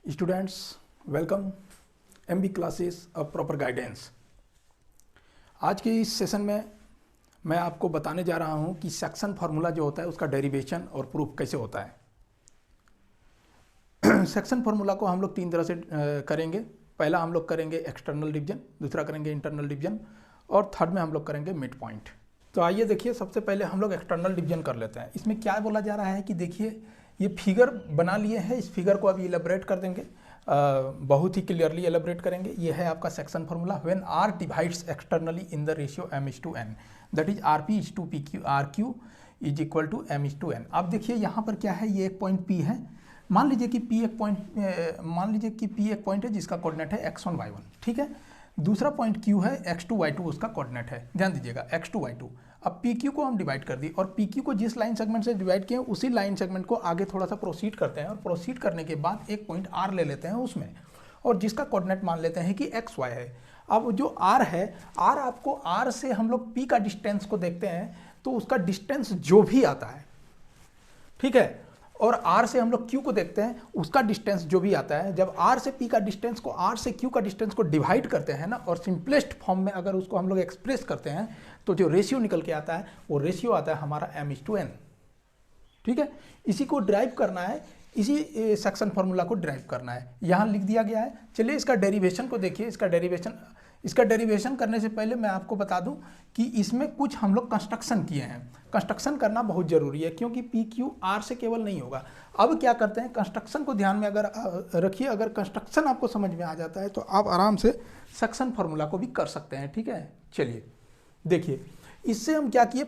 Students welcome MB classes of proper guidance. आज के इस सेशन में मैं आपको बताने जा रहा हूं कि सेक्शन फार्मूला जो होता है उसका डेरिवेशन और प्रूफ कैसे होता है। सेक्शन फार्मूला को हम लोग तीन तरह से करेंगे। पहला हम लोग करेंगे एक्सटर्नल डिवीजन, दूसरा करेंगे इंटरनल डिवीजन और थर्ड में हम लोग करेंगे मिड पॉइंट। तो आइए देखिए, सबसे पहले हम लोग एक्सटर्नल डिवीजन कर लेते हैं। इसमें क्या बोला जा रहा है कि देखिए ये फिगर बना लिए हैं, इस फिगर को अभी एलेबरेट कर देंगे, बहुत ही क्लियरली एलेबरेट करेंगे। ये है आपका section formula. When R divides externally in the ratio m:n, that is rp:/pq, rq is equal to m:n। अब देखिए यहाँ पर क्या है, ये एक पॉइंट P है। मान लीजिए कि P एक पॉइंट है जिसका कोऑर्डिनेट है x1 y1, ठीक है। दूसरा पॉइंट Q है, x2 y2 उसका कोऑर्डिनेट है। ध्यान दीजिएगा x2 y2। अब PQ को हम डिवाइड कर दी और PQ को जिस लाइन सेगमेंट से डिवाइड किए उसी लाइन सेगमेंट को आगे थोड़ा सा प्रोसीड करते हैं और प्रोसीड करने के बाद एक पॉइंट R ले लेते हैं उसमें, और जिसका कोऑर्डिनेट मान लेते हैं कि XY है। अब जो R है, R आपको R से हम लोग P का डिस्टेंस को देखते हैं तो उसका डिस्टेंस जो भी आता है, ठीक है, और R से हम लोग Q को देखते हैं उसका डिस्टेंस जो भी आता है। जब R से P का डिस्टेंस को R से Q का डिस्टेंस को डिवाइड करते हैं ना, और सिंपलेस्ट फॉर्म में अगर उसको हम लोग एक्सप्रेस करते हैं तो जो रेशियो निकल के आता है वो रेशियो आता है हमारा m:n, ठीक है। इसी को ड्राइव करना है, इसी सेक्शन फार्मूला को ड्राइव करना है, यहाँ लिख दिया गया है। चलिए इसका डेरिवेशन को देखिए। इसका डेरिवेशन करने से पहले मैं आपको बता दूं कि इसमें कुछ हम लोग कंस्ट्रक्शन किए हैं। कंस्ट्रक्शन करना बहुत जरूरी है क्योंकि PQ R से केवल नहीं होगा। अब क्या करते हैं, कंस्ट्रक्शन को ध्यान में अगर रखिए, अगर कंस्ट्रक्शन आपको समझ में आ जाता है तो आप आराम से सेक्शन फार्मूला को भी कर सकते हैं, ठीक है। चलिए देखिए, इससे हम क्या किए,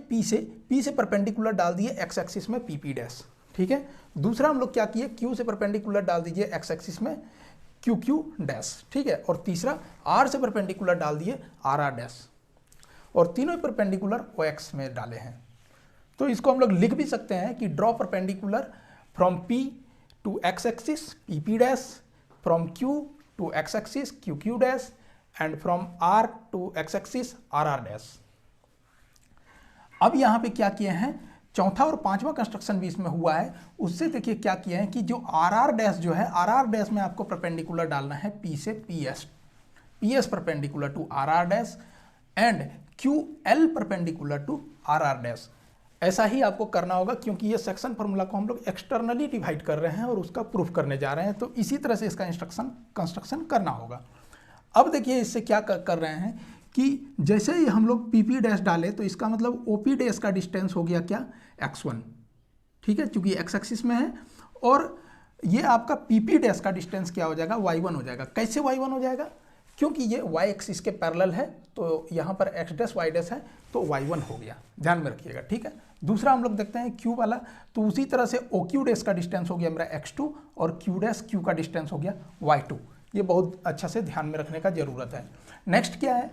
P से परपेंडिकुलर डाल दिए x एक्सिस में PP', ठीक है। दूसरा हम लोग क्या किए, Q से परपेंडिकुलर डाल दीजिए x एक्सिस में QQ', ठीक है। और तीसरा R से परपेंडिकुलर डाल दिए RR', और तीनों परपेंडिकुलर OX में डाले हैं। तो इसको हम लोग लिख भी सकते हैं कि draw perpendicular from P to x axis PP', from Q to x axis QQ', and from R to x axis RR'। अब यहाँ पे क्या किए हैं, चौथा और पांचवा कंस्ट्रक्शन भी इसमें हुआ है। उससे देखिए क्या किए हैं कि जो RR' जो है, RR' में आपको परपेंडिकुलर डालना है P से PS perpendicular to RR' and QL perpendicular to RR'। ऐसा ही आपको करना होगा क्योंकि ये सेक्शन फार्मूला को हम लोग एक्सटर्नली डिवाइड कर रहे हैं और उसका प्रूफ करने जा रहे हैं, तो इसी तरह से इसका कंस्ट्रक्शन करना होगा। अब देखिए इससे क्या कर रहे हैं कि जैसे ही हम लोग PP' डाले तो इसका मतलब OP' का डिस्टेंस हो गया क्या, x1, ठीक है, क्योंकि x एक्सिस में है। और ये आपका PP' का डिस्टेंस क्या हो जाएगा, y1 हो जाएगा। कैसे y1 हो जाएगा, क्योंकि ये y एक्सिस के पैरेलल है, तो यहाँ पर x' y' है तो y1 हो गया, ध्यान में रखिएगा, ठीक है। दूसरा हम लोग देखते हैं Q वाला, तो उसी तरह से OQ' का डिस्टेंस हो गया मेरा x2 और Q' का डिस्टेंस हो गया y2। ये बहुत अच्छा से ध्यान में रखने का जरूरत है। नेक्स्ट क्या है,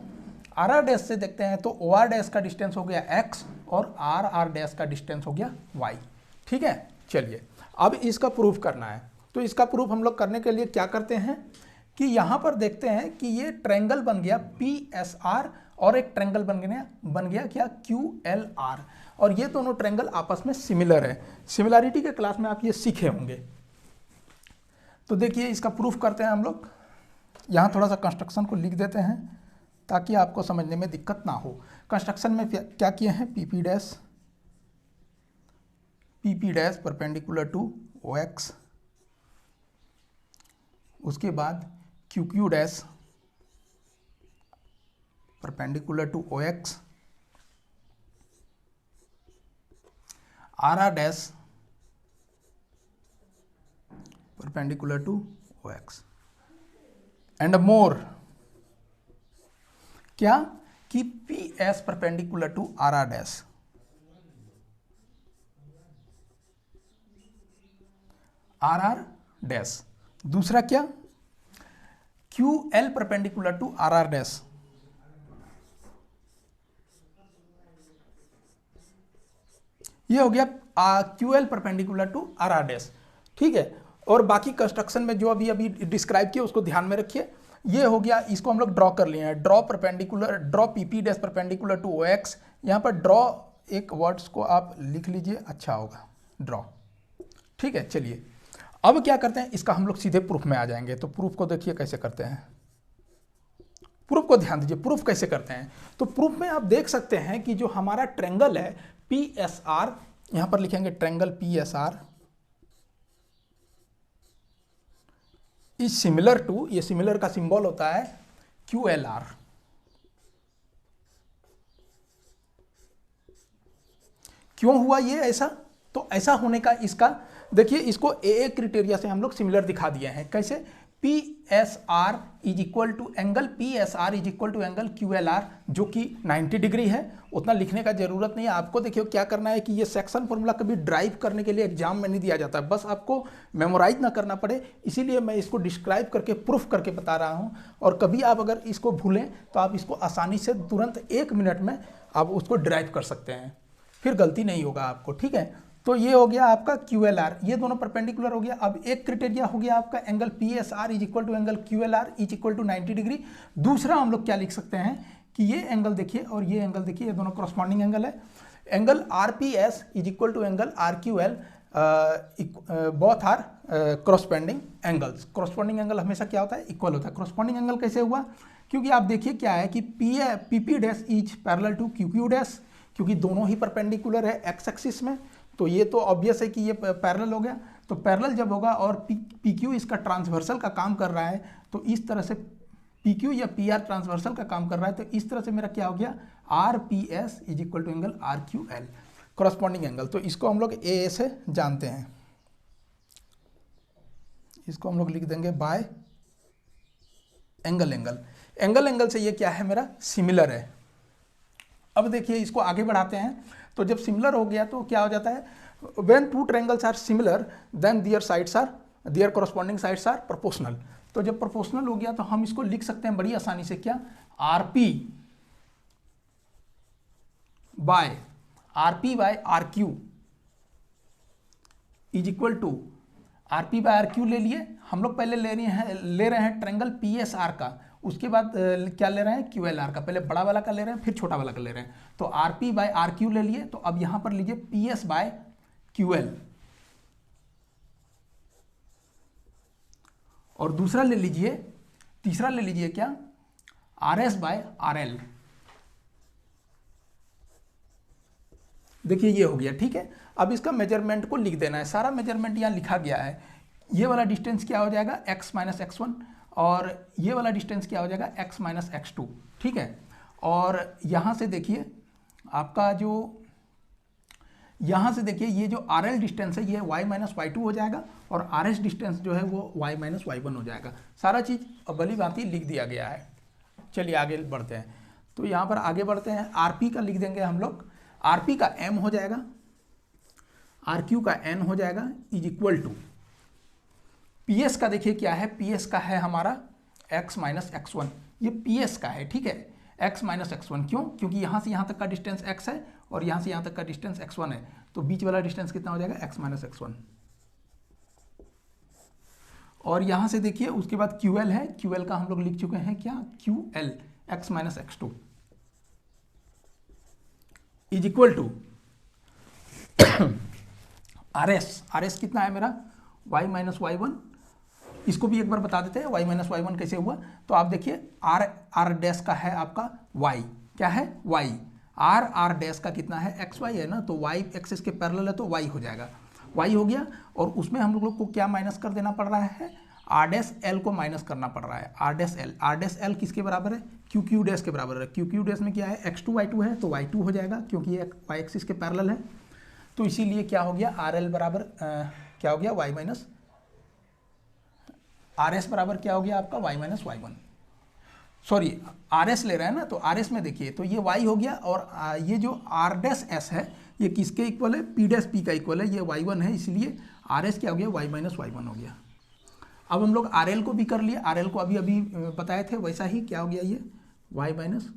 RR' से देखते हैं तो OR' का डिस्टेंस हो गया x और RR' का डिस्टेंस हो गया y, ठीक है। चलिए अब इसका प्रूफ करना है, तो इसका प्रूफ हम लोग करने के लिए क्या करते हैं कि यहाँ पर देखते हैं कि ये ट्रायंगल बन गया PSR और एक ट्रायंगल बन गया क्या, QLR, और ये दोनों ट्रायंगल आपस में सिमिलर है। सिमिलरिटी के क्लास में आप ये सीखे होंगे। तो देखिए इसका प्रूफ करते हैं हम लोग। यहाँ थोड़ा सा कंस्ट्रक्शन को लिख देते हैं ताकि आपको समझने में दिक्कत ना हो। कंस्ट्रक्शन में क्या किए हैं, PP' परपेंडिकुलर टू OX, उसके बाद QQ' perpendicular to OX, RR' perpendicular to OX, and more क्या कि PS परपेंडिकुलर टू RR', दूसरा क्या, QL परपेंडिकुलर टू RR', ये हो गया QL परपेंडिकुलर टू RR', ठीक है। और बाकी कंस्ट्रक्शन में जो अभी डिस्क्राइब किया उसको ध्यान में रखिए। ये हो गया, इसको हम लोग ड्रॉ कर लिए हैं, draw PP' perpendicular to OX। यहाँ पर ड्रॉ एक वर्ड्स को आप लिख लीजिए, अच्छा होगा, ड्रॉ, ठीक है। चलिए अब क्या करते हैं, इसका हम लोग सीधे प्रूफ में आ जाएंगे। तो प्रूफ को देखिए कैसे करते हैं, प्रूफ को ध्यान दीजिए, प्रूफ कैसे करते हैं। तो प्रूफ में आप देख सकते हैं कि जो हमारा ट्रेंगल है PSR, यहां पर लिखेंगे triangle PSR is similar to, ये सिमिलर का सिंबल होता है QLR। क्यों हुआ ये ऐसा? तो ऐसा होने का इसका देखिए, इसको AA क्राइटेरिया से हम लोग सिमिलर दिखा दिए हैं। कैसे? PSR is equal to angle PSR is equal to angle QLR, जो कि 90 डिग्री है। उतना लिखने का जरूरत नहीं है आपको। देखिए क्या करना है कि ये सेक्शन फॉर्मूला कभी ड्राइव करने के लिए एग्जाम में नहीं दिया जाता है, बस आपको मेमोराइज ना करना पड़े, इसीलिए मैं इसको डिस्क्राइब करके प्रूफ करके बता रहा हूँ। और कभी आप अगर इसको भूलें तो आप इसको आसानी से तुरंत 1 मिनट में आप उसको ड्राइव कर सकते हैं, फिर गलती नहीं होगा आपको, ठीक है। तो ये हो गया आपका QLR, ये दोनों परपेंडिकुलर हो गया। अब एक क्राइटेरिया हो गया आपका angle PSR is equal to angle QLR is equal to 90 degree. दूसरा हम लोग क्या लिख सकते हैं कि ये एंगल देखिए और ये एंगल देखिए, ये दोनों क्रॉसपॉन्डिंग एंगल है। Angle RPS is equal to angle RQL, both are corresponding angles. Corresponding angle हमेशा क्या होता है? इक्वल होता है। क्रॉसपॉन्डिंग एंगल कैसे हुआ? क्योंकि आप देखिए क्या है कि PP dash is parallel to QQ dash, क्योंकि दोनों ही परपेंडिकुलर है एक्स एक्सिस में, तो ये तो ऑब्वियस है कि ये पैरेलल हो गया। तो पैरेलल जब होगा और PQ इसका ट्रांसवर्सल का काम कर रहा है, तो इस तरह से PQ या PR ट्रांसवर्सल का काम कर रहा है, तो इस तरह से मेरा क्या हो गया? RPS is equal to angle RQL, corresponding angle. तो इसको हम लोग AA से जानते हैं, इसको हम लोग लिख देंगे bye angle angle. Angle angle से ये क्या है? मेरा सिमिलर है। अब देखिए इसको आगे बढ़ाते हैं। तो जब सिमिलर हो गया तो क्या हो जाता है? When two triangles are similar then their corresponding sides are proportional. तो जब प्रोपोर्शनल हो गया तो हम इसको लिख सकते हैं बड़ी आसानी से, क्या? RP by RQ is equal to RP by RQ ले लिए हम लोग। पहले ले रहे हैं ट्रायंगल PSR का, उसके बाद क्या ले रहे हैं? QLR का। पहले बड़ा वाला का ले रहे हैं, फिर छोटा वाला का ले रहे हैं। तो RP बाय RQ ले लिए, तो अब यहां पर लीजिए PS बाय QL, और दूसरा ले लीजिए, तीसरा ले लीजिए क्या? RS by RL। देखिए ये हो गया, ठीक है। अब इसका मेजरमेंट को लिख देना है, सारा मेजरमेंट यहाँ लिखा गया है। ये वाला डिस्टेंस क्या हो जाएगा? x माइनस x1, और ये वाला डिस्टेंस क्या हो जाएगा? x माइनस x2, ठीक है। और यहाँ से देखिए आपका जो यहाँ से देखिए ये जो RL डिस्टेंस है ये y माइनस y2 हो जाएगा, और RS डिस्टेंस जो है वो y माइनस y1 हो जाएगा। सारा चीज़ भली भांति लिख दिया गया है। चलिए आगे बढ़ते हैं। तो यहाँ पर आगे बढ़ते हैं, RP का लिख देंगे हम लोग, RP का M हो जाएगा, RQ का N हो जाएगा इज इक्वल टू PS का देखिए क्या है? PS का है हमारा x माइनस x1, ये PS का है, ठीक है। x माइनस x1 क्यों? क्योंकि यहाँ से यहाँ तक का डिस्टेंस x है और यहाँ से यहाँ तक का डिस्टेंस x1 है, तो बीच वाला डिस्टेंस कितना हो जाएगा? x minus x1। और यहाँ से देखिए उसके बाद QL है, QL का हम लोग लिख चुके हैं क्या? QL x minus x2 is equal to RS कितना है मेरा? y minus y1। इसको भी एक बार बता देते हैं y माइनस y1 कैसे हुआ। तो आप देखिए R डैश का है आपका y, क्या है? y। R डैश का कितना है? XY है ना, तो y एक्सिस के पैरेलल है तो y हो जाएगा, y हो गया। और उसमें हम लोग को क्या माइनस कर देना पड़ रहा है? R डैश L को माइनस करना पड़ रहा है, R डैश L किसके बराबर है? QQ डैश के बराबर है। QQ डैश में क्या है? x2 y2 है, तो y2 हो जाएगा क्योंकि ये y एक्सिस के पैरेलल है। तो इसीलिए क्या हो गया? RL बराबर क्या हो गया? y माइनस RS बराबर क्या हो गया आपका? y minus y1। Sorry RS ले रहे हैं ना, तो RS में देखिए तो ये y हो गया, और ये जो R डैश S है ये किसके इक्वल है? P डैश P का इक्वल है, ये y1 है, इसलिए RS क्या हो गया? y माइनस y1 हो गया। अब हम लोग RL को भी कर लिए, RL को अभी बताए थे वैसा ही, क्या हो गया? ये y माइनस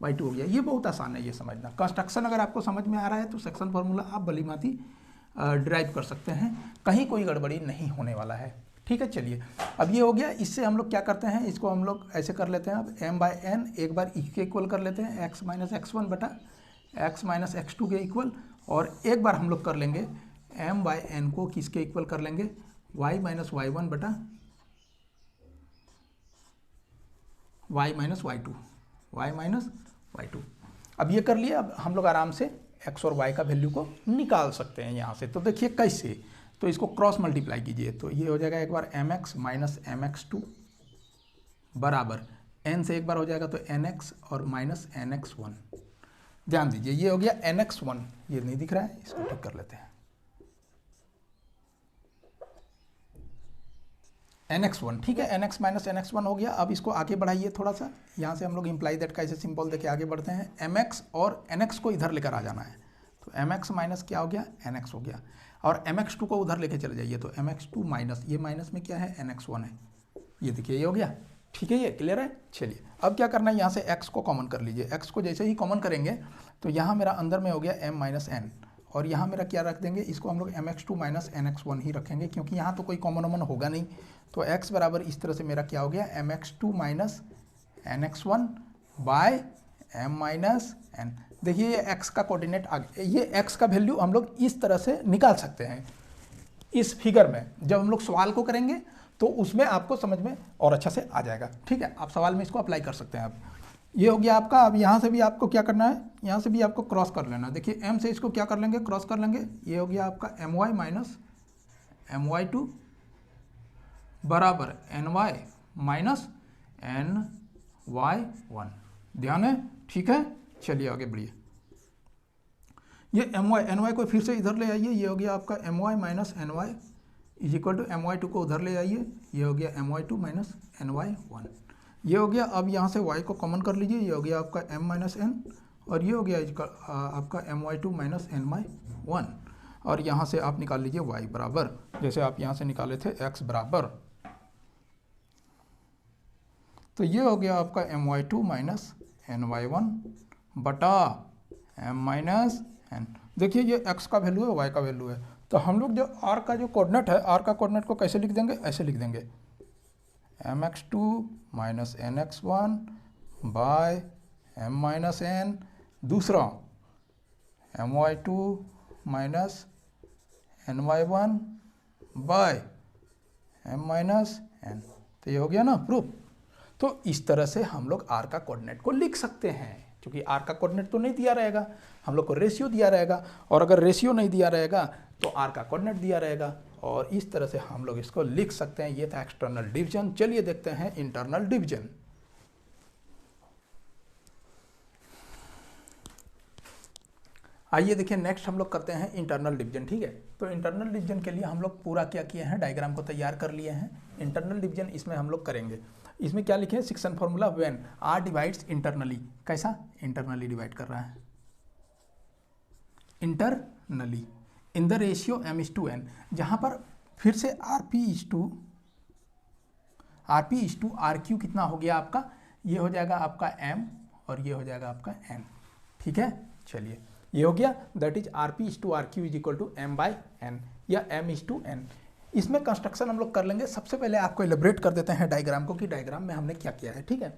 y2 हो गया। ये बहुत आसान है ये समझना। कंस्ट्रक्शन अगर आपको समझ में आ रहा है तो सेक्शन फॉर्मूला आप भलीभांति ड्राइव कर सकते हैं, कहीं कोई गड़बड़ी नहीं होने वाला है, ठीक है। चलिए अब ये हो गया। इससे हम लोग क्या करते हैं? इसको हम लोग ऐसे कर लेते हैं, अब m बाय n एक बार इसके इक्वल कर लेते हैं, x माइनस x1 बटा x माइनस x2 के इक्वल, और एक बार हम लोग कर लेंगे m बाय n को किसके इक्वल कर लेंगे? y माइनस y1 बटा y minus y2, y minus y2। अब ये कर लिया। अब हम लोग आराम से x और y का वैल्यू को निकाल सकते हैं यहाँ से। तो देखिए कैसे, तो इसको क्रॉस मल्टीप्लाई कीजिए तो ये हो जाएगा एक बार mx माइनस mx2 बराबर n से एक बार हो जाएगा तो nx और माइनस nx1। ध्यान दीजिए ये हो गया nx1, ये नहीं दिख रहा है, इसको ठीक कर लेते हैं। nx1 ठीक है, nx माइनस nx1 हो गया। अब इसको आगे बढ़ाइए थोड़ा सा, यहाँ से हम लोग इम्प्लाई दैट का ऐसे सिंपल देके आगे बढ़ते हैं। mx और nx को इधर लेकर आ जाना है, तो mx माइनस क्या हो गया, nx हो गया। और mx2 को उधर लेके चले जाइए तो mx2 माइनस, ये माइनस में क्या है, nx1 है। ये देखिए ये हो गया, ठीक है, ये क्लियर है। चलिए अब क्या करना है, यहाँ से x को कॉमन कर लीजिए। x को जैसे ही कॉमन करेंगे तो यहाँ मेरा अंदर में हो गया m माइनस n, और यहाँ मेरा क्या रख देंगे, इसको हम लोग mx2 माइनस nx1 ही रखेंगे, क्योंकि यहाँ तो कोई कॉमन वॉमन होगा नहीं। तो x बराबर इस तरह से मेरा क्या हो गया, mx2 minus nx1 by m minus n। देखिए ये x का कोऑर्डिनेट आ गया। ये x का वैल्यू हम लोग इस तरह से निकाल सकते हैं इस फिगर में। जब हम लोग सवाल को करेंगे तो उसमें आपको समझ में और अच्छा से आ जाएगा, ठीक है। आप सवाल में इसको अप्लाई कर सकते हैं। अब ये हो गया आपका। अब यहाँ से भी आपको क्या करना है, यहाँ से भी आपको क्रॉस कर लेना है। देखिए m से इसको क्या कर लेंगे, क्रॉस कर लेंगे। ये हो गया आपका my माइनस my2 बराबर ny माइनस ny1। ध्यान है, ठीक है। चलिए आगे बढ़िए। ये ny को फिर से इधर ले आइए। ये हो गया आपका my minus ny is equal to my2 को उधर ले आइए। ये हो गया my2 माइनस ny1। ये हो गया। अब यहाँ से y को कॉमन कर लीजिए। ये हो गया आपका m माइनस n, और ये हो गया आपका my2 माइनस ny1। और यहाँ से आप निकाल लीजिए y बराबर, जैसे आप यहाँ से निकाले थे x बराबर, तो ये हो गया आपका my2 माइनस ny1 बटा m माइनस n। देखिए ये x का वैल्यू है, y का वैल्यू है। तो हम लोग जो r का जो कोऑर्डिनेट है, r का कोऑर्डिनेट को कैसे लिख देंगे, ऐसे लिख देंगे mx2 minus nx1 by m minus n। दूसरा my2 minus ny1 by m minus n। तो ये हो गया ना प्रूफ। तो इस तरह से हम लोग r का कोऑर्डिनेट को लिख सकते हैं, क्योंकि r का कोऑर्डिनेट तो नहीं दिया रहेगा, हम लोग को रेशियो दिया रहेगा, और अगर रेशियो नहीं दिया रहेगा तो r का कोऑर्डिनेट दिया रहेगा, और इस तरह से हम लोग इसको लिख सकते हैं। ये था एक्सटर्नल डिवीजन। चलिए देखते हैं इंटरनल डिवीजन। आइए देखिए नेक्स्ट हम लोग करते हैं इंटरनल डिवीजन, ठीक है। तो इंटरनल डिवीजन के लिए हम लोग पूरा क्या किए हैं, डायग्राम को तैयार कर लिए हैं। इंटरनल डिवीजन इसमें हम लोग करेंगे। इसमें क्या लिखे हैं, section formula when r divides internally. कैसा, इंटरनली डिवाइड कर रहा है, internally in the ratio m/n, जहाँ पर फिर से rp/r rq कितना हो गया आपका, ये हो जाएगा आपका m और ये हो जाएगा आपका n, ठीक है। चलिए ये हो गया, that is rp/rq is equal to m/n या m/n। इसमें कंस्ट्रक्शन हम लोग कर लेंगे। सबसे पहले आपको एलिब्रेट कर देते हैं डायग्राम को, कि डायग्राम में हमने क्या किया है, ठीक है।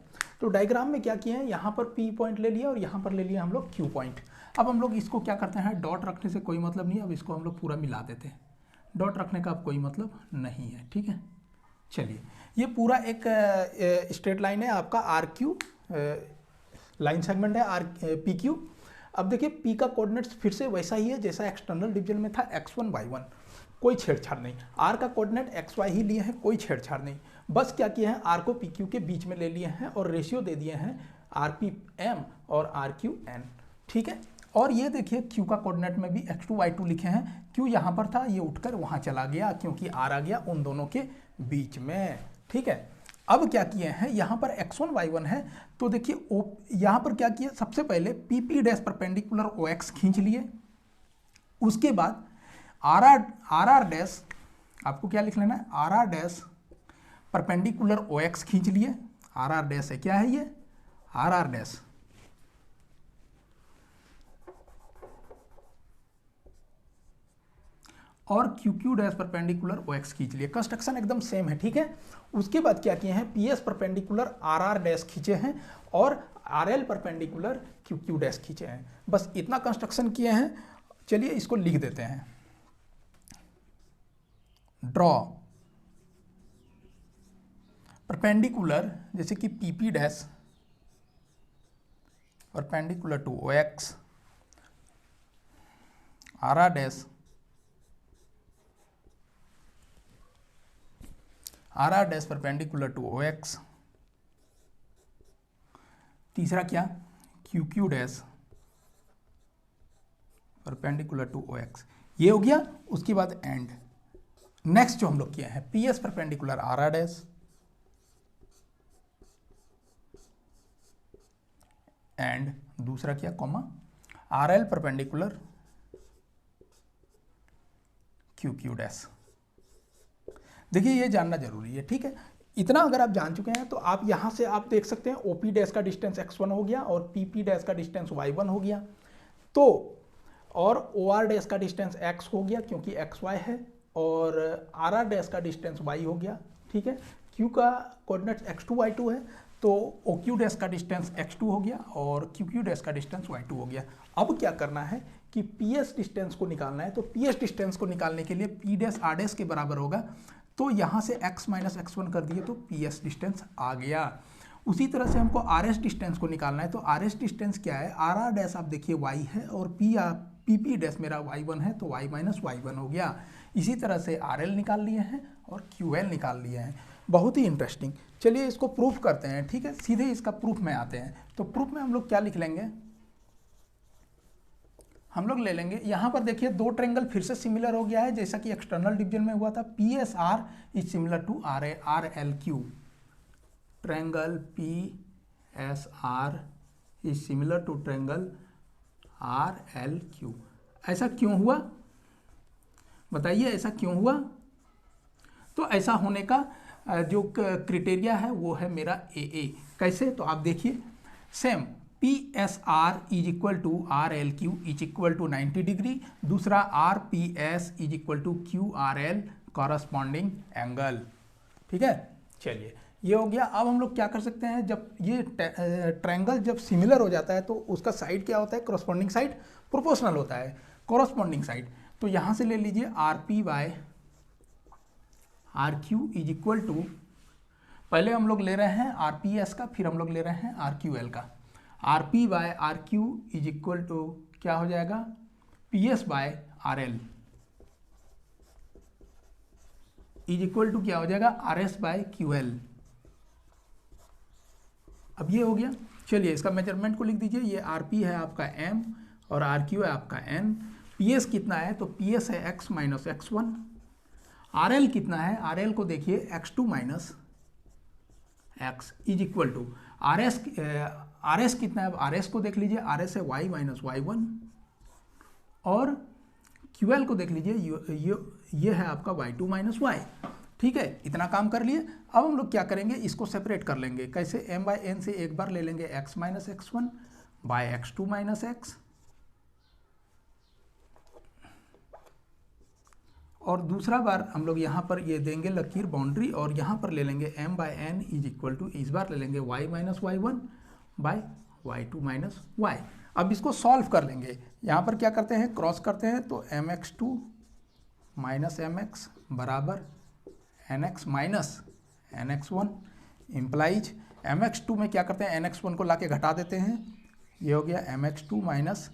तो डायग्राम में क्या किए हैं, यहाँ पर P पॉइंट ले लिया और यहाँ पर ले लिया हम लोग Q पॉइंट। अब हम लोग इसको क्या करते हैं, डॉट रखने से कोई मतलब नहीं, अब इसको हम लोग पूरा मिला देते हैं। डॉट रखने का अब कोई मतलब नहीं है, ठीक है। चलिए ये पूरा एक स्ट्रेट लाइन है आपका RQ, लाइन सेगमेंट है PQ। अब देखिए P का कोऑर्डिनेट्स फिर से वैसा ही है जैसा एक्सटर्नल डिवीजन में था, x1 y1, कोई छेड़छाड़ नहीं। R का कोऑर्डिनेट xy ही लिए हैं, कोई छेड़छाड़ नहीं। बस क्या किया है, R को PQ के बीच में ले लिए हैं और रेशियो दे दिए हैं RPM और RQN, ठीक है। और ये देखिए Q का कोऑर्डिनेट में भी x2 y2 लिखे हैं। Q यहाँ पर था, ये उठकर वहाँ चला गया क्योंकि R आ गया उन दोनों के बीच में, ठीक है। अब क्या किए हैं, यहाँ पर x1 y1 है, तो देखिए यहाँ पर क्या किया, सबसे पहले PP डैश परपेंडिकुलर OX खींच लिए। उसके बाद RR डैश, आपको क्या लिख लेना है, RR डैश परपेंडिकुलर OX खींच लिए। RR डैश है, क्या है ये, RR डैश, और QQ डैश परपेंडिकुलर OX खींच लिए। कंस्ट्रक्शन एकदम सेम है, ठीक है। उसके बाद क्या किए हैं, PS परपेंडिकुलर RR डैश खींचे हैं और RL परपेंडिकुलर QQ डैश खींचे हैं। बस इतना कंस्ट्रक्शन किए हैं। चलिए इसको लिख देते हैं। ड्रॉ परपेंडिकुलर जैसे कि P P dash perpendicular to O X, R R dash perpendicular to O X, तीसरा क्या Q Q dash perpendicular to O X, ये हो गया। उसके बाद एंड नेक्स्ट जो हम लोग किए हैं P S perpendicular R R dash and दूसरा क्या comma R L perpendicular Q Q dash. देखिए ये जानना जरूरी है, ठीक है। इतना अगर आप जान चुके हैं तो आप यहां से आप देख सकते हैं ओपी डैश का डिस्टेंस x1 हो गया और पीपी डैश का डिस्टेंस y1 हो गया, तो और ओ आर डैश का डिस्टेंस x हो गया क्योंकि xy है, और आर आर डैश का डिस्टेंस y हो गया, ठीक है। q का कोऑर्डिनेट्स x2 y2 है, तो ओ क्यू डैश का डिस्टेंस x2 हो गया और क्यू क्यू डैश का डिस्टेंस y2 हो गया। अब क्या करना है कि पी एस डिस्टेंस को निकालना है, तो पी एस डिस्टेंस को निकालने के लिए पी डैश आर डैश के बराबर होगा, तो यहाँ से x माइनस x1 कर दिए तो पी एस डिस्टेंस आ गया। उसी तरह से हमको आर एस डिस्टेंस को निकालना है, तो आर एस डिस्टेंस क्या है, आर आर डैश आप देखिए y है और पी पी डैश मेरा y1 है, तो y माइनस y1 हो गया। इसी तरह से आर एल निकाल लिए हैं और क्यू एल निकाल लिए हैं। बहुत ही इंटरेस्टिंग। चलिए इसको प्रूफ करते हैं, ठीक है। सीधे इसका प्रूफ में आते हैं, तो प्रूफ में हम लोग क्या लिख लेंगे, हम लोग ले लेंगे यहाँ पर देखिए दो ट्रायंगल फिर से सिमिलर हो गया है जैसा कि एक्सटर्नल डिवीजन में हुआ था। P S R is similar to R L Q, triangle P S R is similar to triangle R L Q. ऐसा क्यों हुआ बताइए, ऐसा क्यों हुआ? तो ऐसा होने का जो क्राइटेरिया है वो है मेरा ए। कैसे, तो आप देखिए same P S R is equal to R L Q is equal to 90 degree, दूसरा R P S is equal to Q R L corresponding angle, ठीक है। चलिए ये हो गया। अब हम लोग क्या कर सकते हैं, जब ये ट्रायंगल जब सिमिलर हो जाता है तो उसका साइड क्या होता है, कॉरस्पॉन्डिंग साइड प्रोपोर्शनल होता है, कॉरस्पॉन्डिंग साइड। तो यहाँ से ले लीजिए R P by R Q is equal to, पहले हम लोग ले रहे हैं आर पी एस का, फिर हम लोग ले रहे हैं आर क्यू एल का। R P by R Q is equal to क्या हो जाएगा, P S by R L is equal to क्या हो जाएगा, R S by Q L. अब ये हो गया। चलिए इसका मेजरमेंट को लिख दीजिए, ये आर पी है आपका एम और आर क्यू है आपका एन। पी एस कितना है, तो पी एस है x minus x one. R L कितना है, आर एल को देखिए x two minus x is equal to R S कितना है, आर एस को देख लीजिए, आर एस है वाई माइनस वाई वन, और क्यू एल को देख लीजिए ये है आपका वाई टू माइनस वाई, ठीक है। इतना काम कर लिए। अब हम लोग क्या करेंगे, इसको सेपरेट कर लेंगे। कैसे, एम बाई एन से एक बार ले लेंगे x minus x one by x two minus x, और दूसरा बार हम लोग यहाँ पर ये देंगे लकीर बाउंड्री, और यहाँ पर ले लेंगे m by n is equal to, इस बार ले लेंगे y minus y one by y two minus y. अब इसको सॉल्व कर लेंगे। यहाँ पर क्या करते हैं, क्रॉस करते हैं, तो m x two minus m x बराबर n x minus n x one implies m x two में क्या करते हैं, एन एक्स वन को ला के घटा देते हैं, ये हो गया m x two minus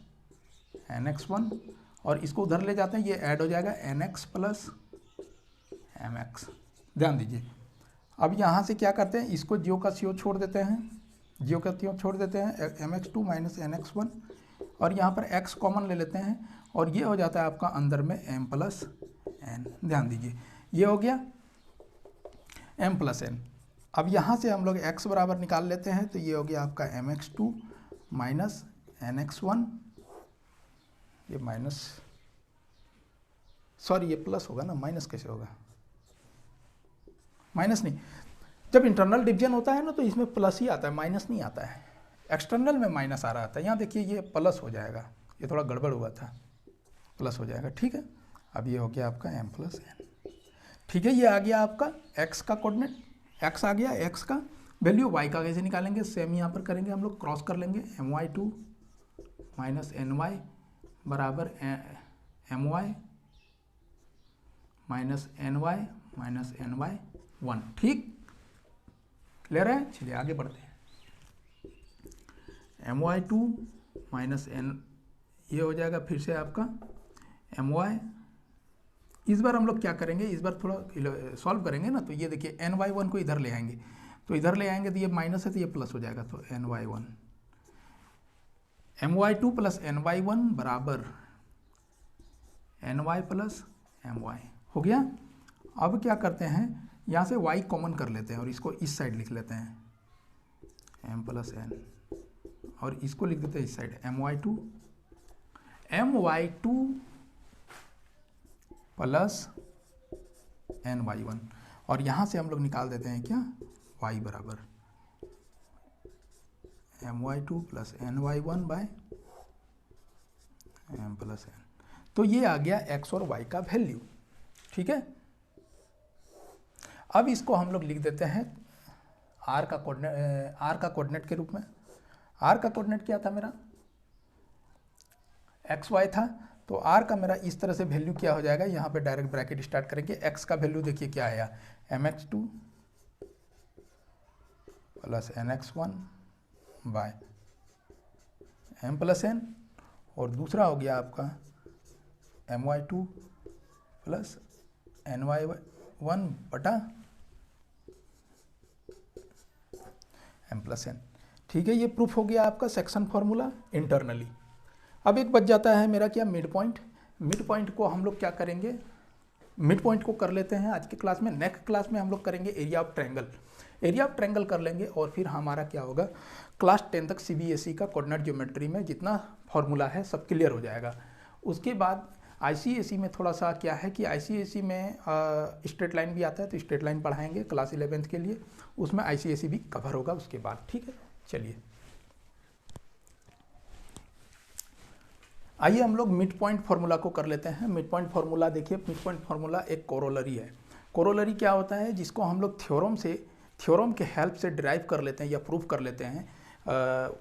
n x one, और इसको उधर ले जाते हैं, ये ऐड हो जाएगा n x plus m x. ध्यान दीजिए। अब यहाँ से क्या करते हैं, इसको जियो का सीओ छोड़ देते हैं, जियो का सीओ छोड़ देते हैं, m x two minus n x one, और यहाँ पर एक्स कॉमन ले लेते हैं, और ये हो जाता है आपका अंदर में एम प्लस एन। ध्यान दीजिए ये हो गया एम प्लस एन। अब यहाँ से हम लोग एक्स बराबर निकाल लेते हैं, तो ये हो गया आपका m x two minus n x one, ये माइनस, सॉरी ये प्लस होगा ना, माइनस कैसे होगा, माइनस नहीं, जब इंटरनल डिवीजन होता है ना तो इसमें प्लस ही आता है, माइनस नहीं आता है। एक्सटर्नल में माइनस आ रहा था, यहाँ देखिए ये प्लस हो जाएगा, ये थोड़ा गड़बड़ हुआ था, प्लस हो जाएगा, ठीक है। अब ये हो गया आपका एम प्लस एन, ठीक है। ये आ गया आपका एक्स का कोऑर्डिनेट, एक्स आ गया, एक्स का वैल्यू, वाई का कैसे निकालेंगे, सेम यहाँ पर करेंगे हम लोग, क्रॉस कर लेंगे, m y two minus n y बराबर m y minus n y one, ठीक। क्लियर है? चलिए आगे बढ़ते हैं। my2 माइनस n, ये हो जाएगा फिर से आपका my। इस बार हम लोग क्या करेंगे, इस बार थोड़ा सॉल्व करेंगे ना, तो ये देखिए ny1 को इधर ले आएंगे, तो इधर ले आएंगे तो ये माइनस है तो ये प्लस हो जाएगा, तो ny1 my2 प्लस ny1 बराबर ny प्लस my हो गया। अब क्या करते हैं, यहाँ से y कॉमन कर लेते हैं और इसको इस साइड लिख लेते हैं m प्लस n, और इसको लिख देते हैं इस साइड my2 प्लस ny1, और यहाँ से हम लोग निकाल देते हैं क्या, y बराबर my2 plus ny1 by m plus n। तो ये आ गया x और y का वैल्यू, ठीक है। अब इसको हम लोग लिख देते हैं r का कोऑर्डिनेट के रूप में। r का कोऑर्डिनेट क्या था मेरा, xy था, तो r का मेरा इस तरह से वैल्यू क्या हो जाएगा, यहाँ पे डायरेक्ट ब्रैकेट स्टार्ट करेंगे। x का वैल्यू देखिए क्या आया, mx2 plus nx1 by m plus n, और दूसरा हो गया आपका my2 प्लस ny1 बटा m प्लस n। ठीक है, ये प्रूफ हो गया आपका सेक्शन फॉर्मूला इंटरनली। अब एक बच जाता है मेरा क्या, मिड पॉइंट। मिड पॉइंट को हम लोग क्या करेंगे, मिड पॉइंट को कर लेते हैं आज के क्लास में। नेक्स्ट क्लास में हम लोग करेंगे area of triangle. Area of triangle कर लेंगे और फिर हमारा क्या होगा, क्लास 10 तक सीबीएसई का कोऑर्डिनेट ज्योमेट्री में जितना फॉर्मूला है सब क्लियर हो जाएगा। उसके बाद आईसीएसई में थोड़ा सा क्या है कि आईसीएसई में स्ट्रेट लाइन भी आता है, तो स्ट्रेट लाइन पढ़ाएंगे क्लास 11th के लिए, उसमें आईसीएसई भी कवर होगा उसके बाद। ठीक है, चलिए आइए हम लोग मिड पॉइंट फार्मूला को कर लेते हैं। मिड पॉइंट फार्मूला देखिए, मिड पॉइंट फार्मूला एक कोरोलरी है। कोरोलरी क्या होता है, जिसको हम लोग थ्योरम के हेल्प से डिराइव कर लेते हैं या प्रूव कर लेते हैं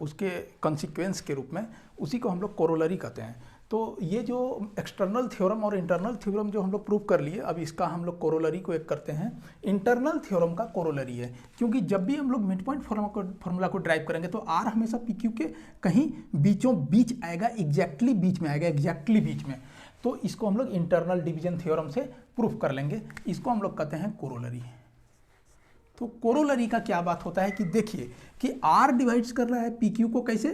उसके कंसिक्वेंस के रूप में, उसी को हम लोग कोरोलरी कहते हैं। तो ये जो एक्सटर्नल थ्योरम और इंटरनल थ्योरम जो हम लोग प्रूव कर लिए, अब इसका हम लोग कोरोलरी को एक करते हैं। इंटरनल थ्योरम का कोरोलरी है, क्योंकि जब भी हम लोग मिड पॉइंट फार्मूला को ड्राइव करेंगे तो आर हमेशा पी क्यू के कहीं बीचों बीच आएगा, एग्जैक्टली बीच में आएगा, एग्जैक्टली बीच में। तो इसको हम लोग इंटरनल डिवीजन थ्योरम से प्रूफ कर लेंगे, इसको हम लोग कहते हैं कोरोलरी। तो कोरोलरी का क्या बात होता है कि देखिए कि आर डिवाइड्स कर रहा है पी क्यू को, कैसे,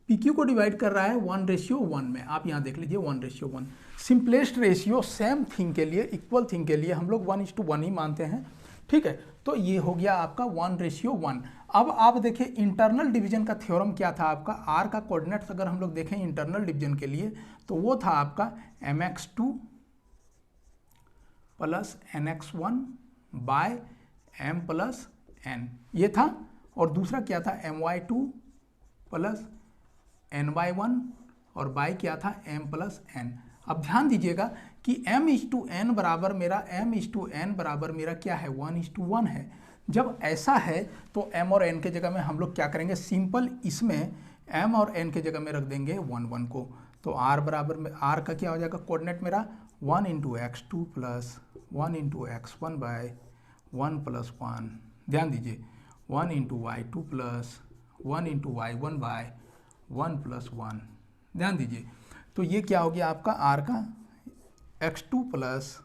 पी क्यू को डिवाइड कर रहा है 1:1 में। आप यहाँ देख लीजिए 1:1। सिंपलेस्ट रेशियो सेम थिंग के लिए, इक्वल थिंग के लिए हम लोग 1:1 ही मानते हैं। ठीक है, तो ये हो गया आपका 1:1। अब आप देखें इंटरनल डिवीजन का थ्योरम क्या था आपका, आर का कोऑर्डिनेट्स अगर हम लोग देखें इंटरनल डिवीजन के लिए तो वो था आपका mx2 plus nx1 by m plus n, ये था। और दूसरा क्या था my2 प्लस ny1 और बाय क्या था m प्लस n। अब ध्यान दीजिएगा कि m/n बराबर मेरा क्या है, 1:1 है। जब ऐसा है तो m और n के जगह में हम लोग क्या करेंगे, सिंपल इसमें m और n के जगह में रख देंगे 1:1 को। तो r बराबर में r का क्या हो जाएगा कोऑर्डिनेट मेरा 1:x2 plus 1:x1 bye 1 plus 1। ध्यान दीजिए 1:y2 plus 1:y1 bye 1 plus 1। ध्यान दीजिए, तो ये क्या हो गया आपका r का x2 plus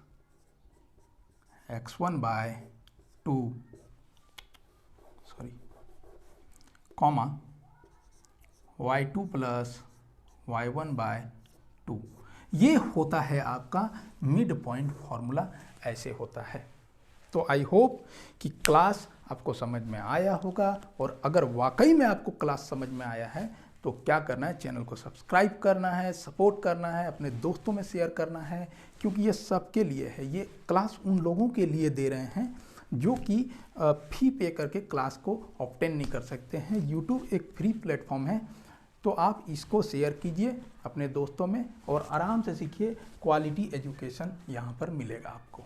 x1 by 2, comma y2 plus y1 by 2। ये होता है आपका मिड पॉइंट फॉर्मूला, ऐसे होता है। तो आई होप कि क्लास आपको समझ में आया होगा, और अगर वाकई में आपको क्लास समझ में आया है तो क्या करना है, चैनल को सब्सक्राइब करना है, सपोर्ट करना है, अपने दोस्तों में शेयर करना है, क्योंकि ये सबके लिए है। ये क्लास उन लोगों के लिए दे रहे हैं जो कि फी पे करके क्लास को ऑब्टेन नहीं कर सकते हैं। यूट्यूब एक फ्री प्लेटफॉर्म है, तो आप इसको शेयर कीजिए अपने दोस्तों में और आराम से सीखिए। क्वालिटी एजुकेशन यहाँ पर मिलेगा आपको।